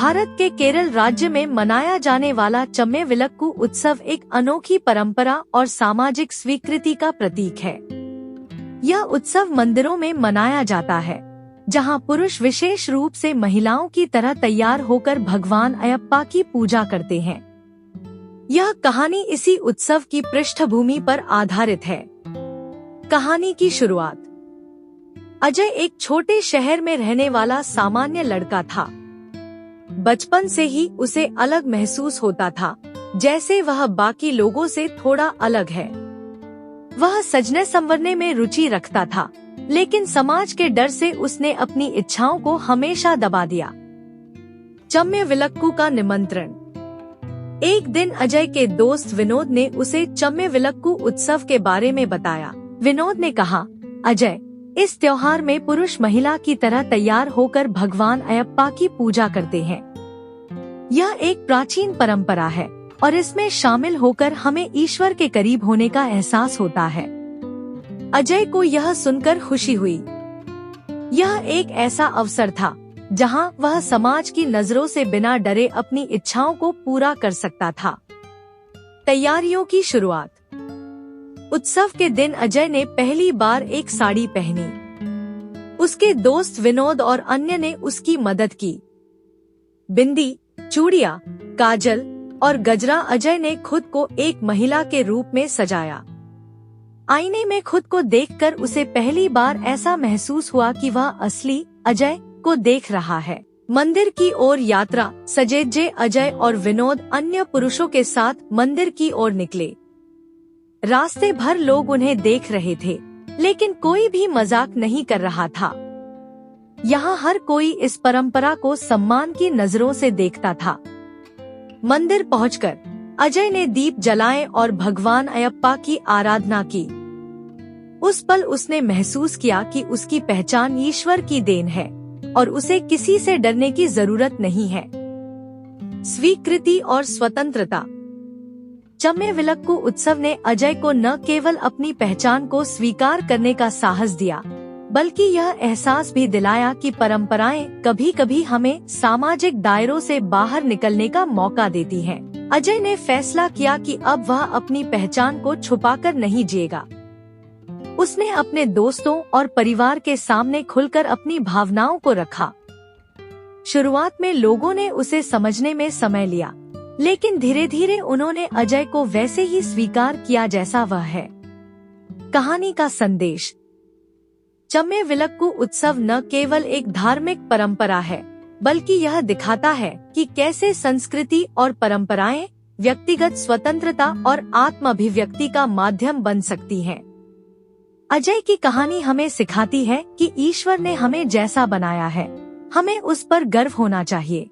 भारत के केरल राज्य में मनाया जाने वाला चम्मेविलक्कू उत्सव एक अनोखी परंपरा और सामाजिक स्वीकृति का प्रतीक है। यह उत्सव मंदिरों में मनाया जाता है, जहां पुरुष विशेष रूप से महिलाओं की तरह तैयार होकर भगवान अयप्पा की पूजा करते हैं। यह कहानी इसी उत्सव की पृष्ठभूमि पर आधारित है। कहानी की शुरुआत। अजय एक छोटे शहर में रहने वाला सामान्य लड़का था। बचपन से ही उसे अलग महसूस होता था, जैसे वह बाकी लोगों से थोड़ा अलग है। वह सजने संवरने में रुचि रखता था, लेकिन समाज के डर से उसने अपनी इच्छाओं को हमेशा दबा दिया। चम्मेविलक्कू का निमंत्रण। एक दिन अजय के दोस्त विनोद ने उसे चम्मेविलक्कू उत्सव के बारे में बताया। विनोद ने कहा, अजय, इस त्योहार में पुरुष महिला की तरह तैयार होकर भगवान अयप्पा की पूजा करते हैं। यह एक प्राचीन परंपरा है और इसमें शामिल होकर हमें ईश्वर के करीब होने का एहसास होता है। अजय को यह सुनकर खुशी हुई। यह एक ऐसा अवसर था जहां वह समाज की नजरों से बिना डरे अपनी इच्छाओं को पूरा कर सकता था। तैयारियों की शुरुआत। उत्सव के दिन अजय ने पहली बार एक साड़ी पहनी। उसके दोस्त विनोद और अन्य ने उसकी मदद की। बिंदी, चूड़ियां, काजल और गजरा। अजय ने खुद को एक महिला के रूप में सजाया। आईने में खुद को देखकर उसे पहली बार ऐसा महसूस हुआ कि वह असली अजय को देख रहा है। मंदिर की ओर यात्रा। सजेजे अजय और विनोद अन्य पुरुषों के साथ मंदिर की ओर निकले। रास्ते भर लोग उन्हें देख रहे थे, लेकिन कोई भी मजाक नहीं कर रहा था। यहाँ हर कोई इस परंपरा को सम्मान की नजरों से देखता था। मंदिर पहुंचकर अजय ने दीप जलाए और भगवान अयप्पा की आराधना की। उस पल उसने महसूस किया कि उसकी पहचान ईश्वर की देन है और उसे किसी से डरने की जरूरत नहीं है। स्वीकृति और स्वतंत्रता। चम्मेविलक्कू उत्सव ने अजय को न केवल अपनी पहचान को स्वीकार करने का साहस दिया, बल्कि यह एहसास भी दिलाया कि परंपराएं कभी-कभी हमें सामाजिक दायरों से बाहर निकलने का मौका देती हैं। अजय ने फैसला किया कि अब वह अपनी पहचान को छुपाकर नहीं जिएगा। उसने अपने दोस्तों और परिवार के सामने खुलकर अपनी भावनाओं को रखा। शुरुआत में लोगों ने उसे समझने में समय लिया, लेकिन धीरे धीरे उन्होंने अजय को वैसे ही स्वीकार किया जैसा वह है। कहानी का संदेश। चम्मेविलक्कू उत्सव न केवल एक धार्मिक परंपरा है, बल्कि यह दिखाता है कि कैसे संस्कृति और परंपराएं व्यक्तिगत स्वतंत्रता और आत्म अभिव्यक्ति का माध्यम बन सकती हैं। अजय की कहानी हमें सिखाती है कि ईश्वर ने हमें जैसा बनाया है, हमें उस पर गर्व होना चाहिए।